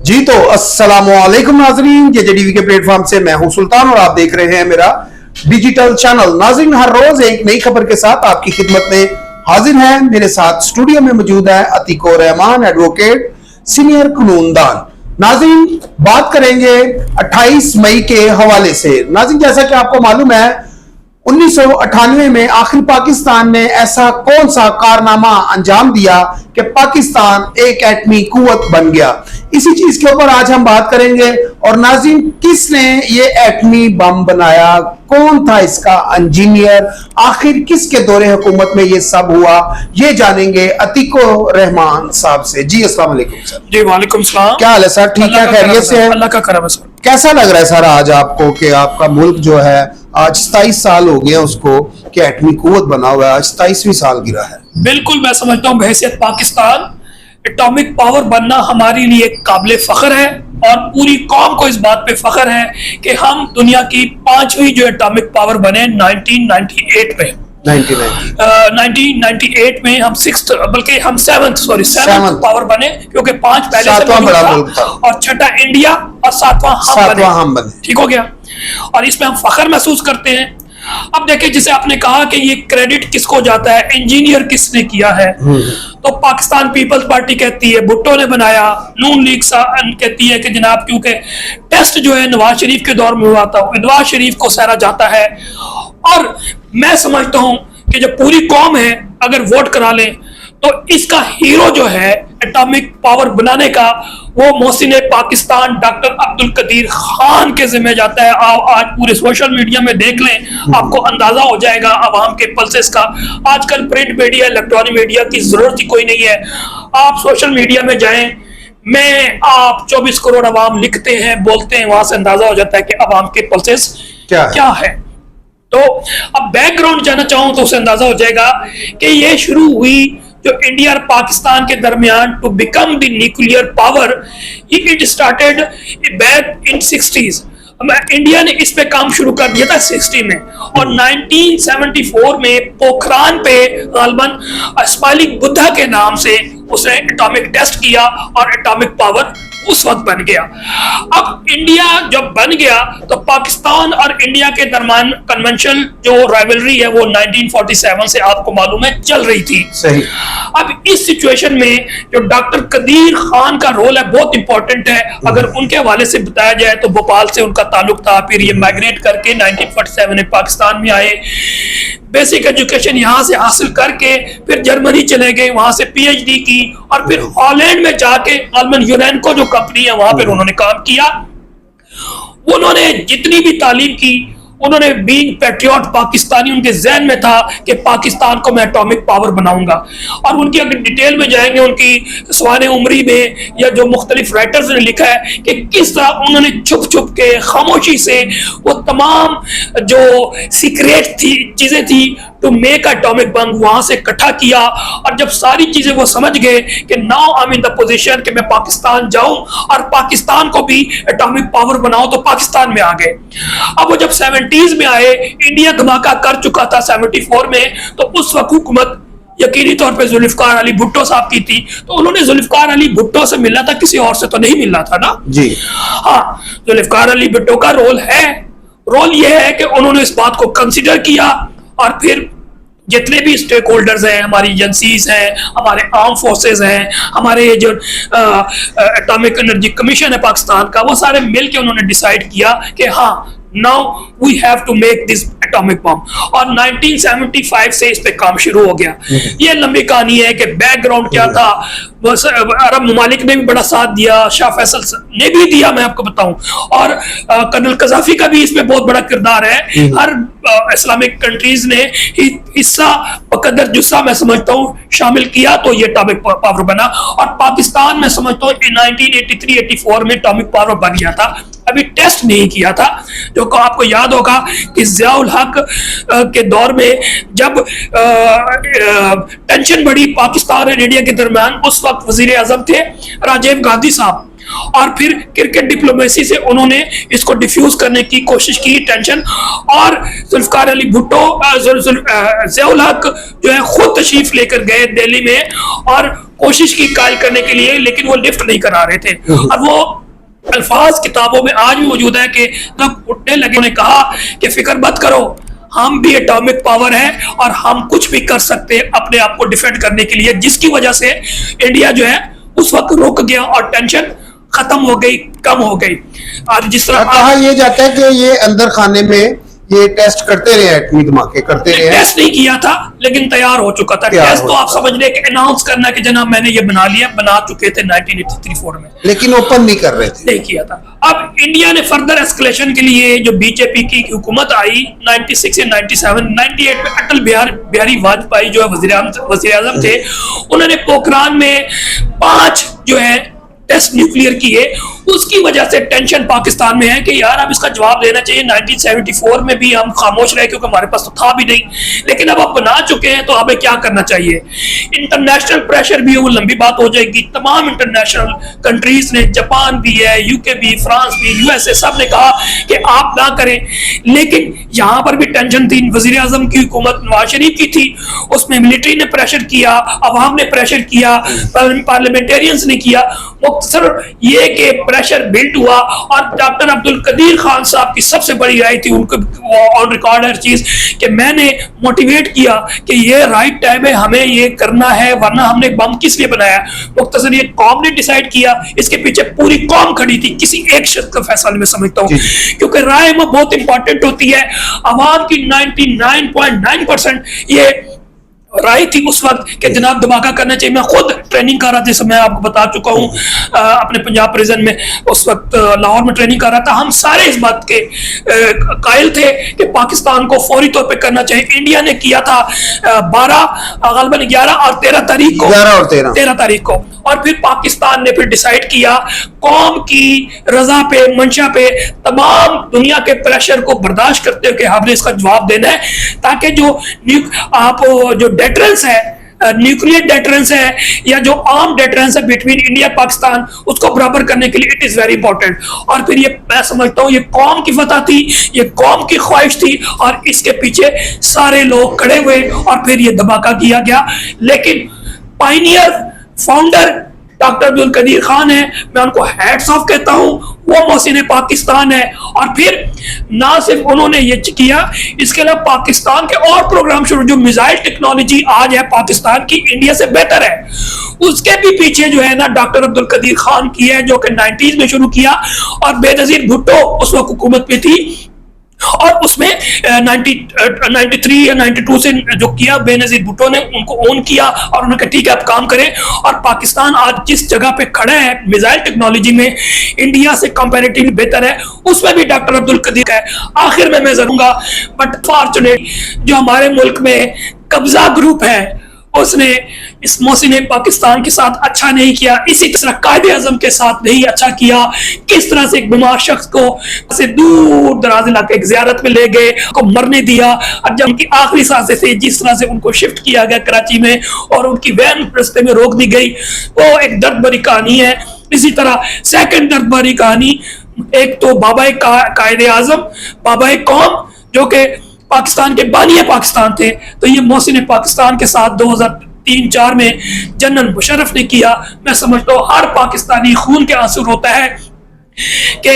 जी तो अस्सलामुअलैकुम नाजरीन, जेजेडीवी के प्लेटफॉर्म से मैं हूं सुल्तान और आप देख रहे हैं मेरा डिजिटल चैनल। नाजरीन, हर रोज एक नई खबर के साथ आपकी खिदमत में हाजिर है। मेरे साथ स्टूडियो में मौजूद है अतीको रहमान, एडवोकेट, सीनियर कानूनदान। नाजरीन, बात करेंगे 28 मई के हवाले से। नाजरीन, जैसा कि आपको मालूम है 1998 में आखिर पाकिस्तान ने ऐसा कौन सा कारनामा अंजाम दिया कि पाकिस्तान एक एटमी कुव्वत बन गया। इसी चीज के ऊपर आज हम बात करेंगे। और नाज़रीन, किसने ये एटमी बम बनाया, कौन था इसका इंजीनियर, आखिर किसके दौरे हुकूमत में ये सब हुआ, ये जानेंगे अतीको रहमान साहब से। जी अस्सलाम वालेकुम सर। जी वालेकुम सलाम। क्या हाल है सर? ठीक है, खैरियत से है? अल्लाह का करम है सर। कैसा लग रहा है सर आज आपको कि आपका मुल्क जो है आज 27 साल हो गए उसको कि एटमी कुव्वत बना हुआ है, आज 27वीं साल गिरा है। बिल्कुल, मैं समझता हूँ बहैसियत पाकिस्तान एटॉमिक पावर बनना हमारे लिए काबिल फख्र है और पूरी कौम को इस बात पे फख्र है कि हम दुनिया की 5वीं जो एटॉमिक पावर बने 1998 में। 1998 में हम 6th बल्कि हम 7th पावर बने, क्योंकि 5 पहले से बड़ा मुल्क था और छठा इंडिया और 7वां हम बने। ठीक हो गया, और इसमें हम फख्र महसूस करते हैं। अब देखिए, जिसे आपने कहा कि ये क्रेडिट किसको जाता है, इंजीनियर किसने किया है, तो पाकिस्तान पीपल्स पार्टी कहती है भुट्टो ने बनाया, नून लीग कहती है कि जनाब क्योंकि टेस्ट जो है नवाज शरीफ के दौर में हुआ था, नवाज शरीफ को सहरा जाता है। और मैं समझता हूं कि जब पूरी कौम है अगर वोट करा लें तो इसका हीरो जो है एटॉमिक पावर बनाने का वो मोहसिन पाकिस्तान डॉक्टर अब्दुल कदीर खान के जिम्मे जाता है। आज पूरे सोशल मीडिया में देख लें, आपको अंदाजा हो जाएगा अवाम के पल्सेस का। आजकल प्रिंट मीडिया, इलेक्ट्रॉनिक मीडिया की जरूरत ही कोई नहीं है। आप सोशल मीडिया में जाएं, मैं आप 24 करोड़ अवाम लिखते हैं, बोलते हैं, वहां से अंदाजा हो जाता है कि अवाम के पल्सेस क्या है। तो अब बैकग्राउंड जानना चाहूं तो उसे अंदाजा हो जाएगा कि ये शुरू हुई जो इंडिया और पाकिस्तान के दरमियान to become the nuclear power, it started back in 60s। India ने इस पे काम शुरू कर दिया था 60 में, और 1974 में पोखरान पे गालबन स्माइलिंग बुद्धा के नाम से उसने एटॉमिक टेस्ट किया और एटॉमिक पावर उस वक्त बन गया। अब इंडिया जब बन गया तो पाकिस्तान और इंडिया के दरमियान कन्वेंशनल जो राइवलरी है वो 1947 से आपको मालूम है चल रही थी। सही। अब इस सिचुएशन में जो डॉक्टर कदीर खान का रोल है बहुत इंपॉर्टेंट है। अगर उनके हवाले से बताया जाए तो भोपाल से उनका ताल्लुक था, फिर ये माइग्रेट करके 1947 में पाकिस्तान में आए, बेसिक एजुकेशन यहाँ से हासिल करके फिर जर्मनी चले गए, वहां से पीएचडी की, और फिर हॉलैंड में जाके आलमन यूरेनको जो कंपनी है वहां पर उन्होंने काम किया। उन्होंने जितनी भी तालीम की, उन्होंने बीइंग पैट्रियट पाकिस्तानी, उनके जहन में था कि पाकिस्तान को मैं एटॉमिक पावर बनाऊंगा। और उनकी अगर डिटेल में जाएंगे, उनकी सवाने उमरी में या जो मुख्तलिफ राइटर्स ने लिखा है कि किस तरह उन्होंने छुप छुप के खामोशी से वो तमाम जो सीक्रेट थी चीजें थी टू मेक एटॉमिक बम वहां से इकट्ठा किया। और जब सारी चीजें वो समझ गए कि now I am in the position कि मैं पाकिस्तान जाऊं और पाकिस्तान को भी एटॉमिक पावर बनाऊं, तो पाकिस्तान में आ गए। अब वो जब 70s में आए, इंडिया धमाका कर चुका था 74 में, तो उस वक्त हुकूमत यकीनी तौर पे जुल्फकार अली भुट्टो साहब की थी। तो उन्होंने जुल्फकार अली भुट्टो से मिलना था, किसी और से तो नहीं मिलना था ना जी। हाँ, जुल्फकार अली भुट्टो का रोल यह है कि उन्होंने इस बात को कंसिडर किया और फिर जितने भी स्टेक होल्डर्स हैं, हमारी एजेंसीज हैं, हमारे आर्म फोर्सेस हैं, हमारे जो एटॉमिक एनर्जी कमीशन है पाकिस्तान का, वो सारे मिलकर उन्होंने डिसाइड किया कि हाँ, now we have to make this atomic bomb. और 1975 से इस पे काम शुरू हो गया। ये लंबी कहानी है कि बैकग्राउंड क्या था। अरब ममालिक ने भी बड़ा साथ दिया, शाह फैसल ने भी दिया, मैं आपको बताऊं, और कर्नल कज़ाफी का भी इसमें बहुत बड़ा किरदार है। हर इस्लामिक कंट्रीज ने हिस्सा बकदर जुस्सा मैं समझता हूं शामिल किया, तो ये एटॉमिक पावर बना। और पाकिस्तान में समझता हूं 1983-84 में एटॉमिक पावर बन गया था। अभी टेस्ट नहीं किया था, जो आपको याद होगा कि ज़ियाउल हक के दौर में जब टेंशन बढ़ी पाकिस्तान और इंडिया के दरमियान, उस वक्त वजीर आजम थे राजीव गांधी साहब, और फिर क्रिकेट डिप्लोमेसी से उन्होंने इसको डिफ्यूज करने की कोशिश की टेंशन। और जुल्फकार अली भुट्टो ज़ियाउल हक जो है खुद तशरीफ लेकर गए दिल्ली में, और कोशिश की कायल करने के लिए, लेकिन वो लिफ्ट नहीं करा रहे थे। और वो अल्फाज किताबों में आज भी मौजूद है कि जब उठने लगे उन्होंने कहा कि फिक्र मत करो, हम भी एटॉमिक पावर है और हम कुछ भी कर सकते हैं अपने आप को डिफेंड करने के लिए, जिसकी वजह से इंडिया जो है उस वक्त रुक गया और टेंशन खत्म हो गई, कम हो गई। और जिस तरह कहा यह जाता है कि ये अंदर खाने में ये टेस्ट करते रहे, एटमी धमाके करते रहे। टेस्ट नहीं किया था लेकिन तैयार हो चुका था। टेस्ट तो आप समझ रहे कि अनाउंस करना कि जनाब मैंने ये बना लिया, बना चुके थे 1983-4 में, लेकिन ओपन नहीं कर रहे थे, नहीं किया था। अब इंडिया ने फर्दर एस्केलेशन के लिए जो बीजेपी की हुकूमत आई 96 या 97, 98 में अटल बिहारी वाजपेयी जो है वजीर आजम थे, उन्होंने पोखरान में 5 जो है टेस्ट न्यूक्लियर किए। उसकी वजह से टेंशन पाकिस्तान में है कि यार अब इसका जवाब देना चाहिए। 1974 में भी हम खामोश रहे क्योंकि हमारे पास तो था भी नहीं, लेकिन अब बना चुके हैं तो हमें क्या करना चाहिए। इंटरनेशनल प्रेशर भी है, वो लंबी बात हो जाएगी। तमाम इंटरनेशनल कंट्रीज ने, जापान भी है, यूके भी, फ्रांस भी, यूएसए, सब ने कहा कि आप ना करें, लेकिन यहां पर भी टेंशन थी। वजीर आजम की हुकूमत नवाज शरीफ की थी, उसमें मिलिट्री ने प्रेशर किया, अवाम ने प्रेशर किया, पार्लियामेंटेरियंस ने किया। मुख्तसर ये कि प्रेशर बिल्ट हुआ और डॉक्टर अब्दुल कदीर खान साहब की सबसे बड़ी राय थी, उनको ऑन रिकॉर्ड हर चीज, कि मैंने मोटिवेट किया कि ये राइट टाइम है, हमें ये करना है, वरना हमने बम किस लिए बनाया। मुख्तसर ये कौम ने डिसाइड किया, इसके पीछे पूरी कौम खड़ी थी, किसी एक शख्स का फैसला मैं समझता हूँ, क्योंकि राय में बहुत इंपॉर्टेंट होती है। अवाम की 99.9% ये राय थी उस वक्त कि जनाब धमाका करना चाहिए। मैं खुद ट्रेनिंग कर रहा था, जैसे मैं आपको बता चुका हूँ, अपने पंजाब प्रिजन में उस वक्त लाहौर में ट्रेनिंग कर रहा था। हम सारे इस बात के कायल थे कि पाकिस्तान को फौरी तौर पे करना चाहिए। इंडिया ने किया था 11 और 13 तारीख को, 13 तारीख को, और फिर पाकिस्तान ने फिर डिसाइड किया कौम की रजा पे, मंशा पे, तमाम दुनिया के प्रेशर को बर्दाश्त करते हुए कि हमने इसका जवाब देना है, ताकि जो डेटरेंस है, न्यूक्लियर डेटरेंस है या जो आर्म डेटरेंस है बिटवीन इंडिया पाकिस्तान, उसको बराबर करने के लिए इट इज वेरी इंपॉर्टेंट। और फिर ये मैं समझता हूँ ये कौम की फतह थी, ये कौम की ख्वाहिश थी, और इसके पीछे सारे लोग खड़े हुए और फिर ये धमाका किया गया। लेकिन pioneer, founder doctor Abdul Qadeer Khan है, मैं उनको हैट्स ऑफ कहता हूं, वो मोहसिन पाकिस्तान है। और फिर ना सिर्फ उन्होंने ये किया, इसके अलावा पाकिस्तान के और प्रोग्राम शुरू, जो मिसाइल टेक्नोलॉजी आज है पाकिस्तान की, इंडिया से बेहतर है, उसके भी पीछे जो है ना डॉक्टर अब्दुल कदीर खान की है, जो कि 90s में शुरू किया। और बेनजीर भुट्टो उस वक्त हुकूमत में थी, और उसमें 93 या 92 से जो किया बेनजीर भुट्टो ने, उनको ओन किया और उन्होंने कहा ठीक है आप काम करें। और पाकिस्तान आज जिस जगह पे खड़ा है मिसाइल टेक्नोलॉजी में, इंडिया से कंपैरेटिवली बेहतर है, उसमें भी डॉक्टर अब्दुल कदीर है। आखिर में मैं जरूंगा, बट फॉर्चुनेट जो हमारे मुल्क में कब्जा ग्रुप है, उसने इस मोहसिन पाकिस्तान के साथ अच्छा नहीं किया, इसी तरह कायदे आजम के साथ नहीं अच्छा किया। किस तरह से एक बीमार शख्स को से दूर दराज इलाके की ज़ियारत में ले गए, को मरने दिया, और जब उनकी आखिरी सांसें थी जिस तरह से उनको शिफ्ट किया गया कराची में और उनकी वैन रास्ते में रोक दी गई, वो एक दर्द भरी कहानी है। इसी तरह सेकंड दर्द भरी कहानी, एक तो बाबा कायदे आजम, बाबा कौम, जो कि पाकिस्तान के बानिया पाकिस्तान थे, तो ये मोहसिन पाकिस्तान के साथ 2003-4 में जनरल मुशर्रफ ने किया। मैं समझता हूँ हर पाकिस्तानी खून के आंसू रोता है कि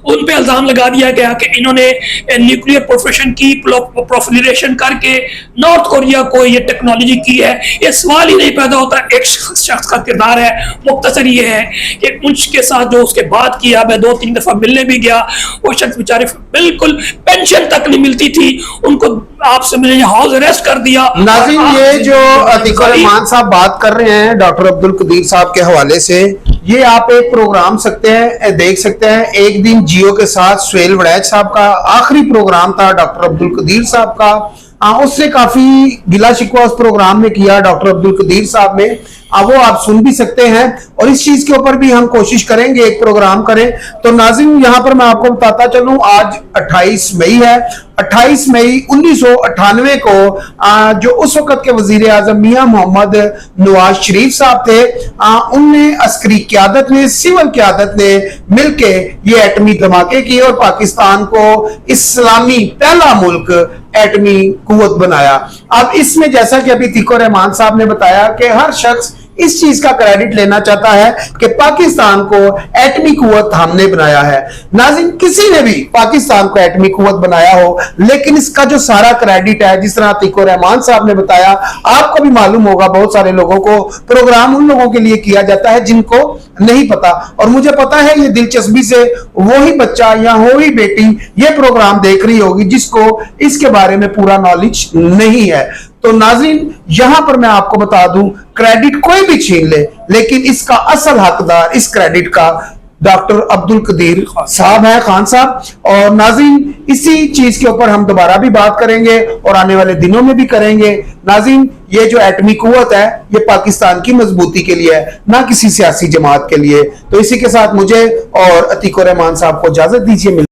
उन पे इल्जाम लगा दिया गया कि इन्होंने न्यूक्लियर प्रोफेशन की प्रोफिलेशन करके नॉर्थ कोरिया को ये टेक्नोलॉजी की है। ये सवाल ही नहीं पैदा होता, एक शख्स का किरदार है। मुख्तसर ये है कि उनके साथ जो उसके बाद किया, मैं 2-3 दफा मिलने भी गया, वो शख्स बेचारे बिल्कुल पेंशन तक नहीं मिलती थी, उनको आपसे मिले हाउस अरेस्ट कर दिया। नाज़रीन, ये जो अतीकुर रहमान साहब बात कर रहे हैं डॉक्टर अब्दुल कदीर साहब के हवाले से, ये आप एक प्रोग्राम देख सकते हैं। एक दिन जियो के साथ सुहेल वड़ैच साहब का आखिरी प्रोग्राम था डॉक्टर अब्दुल कदीर साहब का, उससे काफी गिला शिकवा उस प्रोग्राम में किया डॉक्टर अब्दुल कदीर साहब ने, वो आप सुन भी सकते हैं। और इस चीज के ऊपर भी हम कोशिश करेंगे एक प्रोग्राम करें। तो नाज़रीन, यहां पर मैं आपको बताता चलूं, आज 28 मई है। 28 मई 1998 को जो उस वक्त के वजीर आजम मियां मोहम्मद नवाज शरीफ साहब थे, उनने अस्करी क़यादत ने, सिविल क़यादत ने मिलके ये एटमी धमाके किए और पाकिस्तान को इस्लामी पहला मुल्क एटमी कुव्वत बनाया। अब इसमें जैसा कि अभी अतीकुर रहमान साहब ने बताया कि हर शख्स इस चीज का क्रेडिट लेना चाहता है कि पाकिस्तान को एटमी कुव्वत हमने बनाया है। नाज़रीन, किसी ने भी पाकिस्तान को एटमी कुव्वत बनाया हो, लेकिन इसका जो सारा क्रेडिट है, जिस तरह अतीकुर रहमान साहब ने बताया, आपको भी मालूम होगा, बहुत सारे लोगों को प्रोग्राम उन लोगों के लिए किया जाता है जिनको नहीं पता, और मुझे पता है ये दिलचस्पी से वही बच्चा या वही बेटी ये प्रोग्राम देख रही होगी जिसको इसके बारे में पूरा नॉलेज नहीं है। तो नाज़रीन, यहां पर मैं आपको बता दूं, क्रेडिट कोई भी छीन ले, लेकिन इसका असल हकदार इस क्रेडिट का डॉक्टर अब्दुल कदीर साहब है, खान साहब। और नाज़रीन, इसी चीज के ऊपर हम दोबारा भी बात करेंगे और आने वाले दिनों में भी करेंगे। नाज़रीन, ये जो एटमी कुव्वत है ये पाकिस्तान की मजबूती के लिए है, ना किसी सियासी जमात के लिए। तो इसी के साथ मुझे और अतीकुर रहमान साहब को इजाजत दीजिए।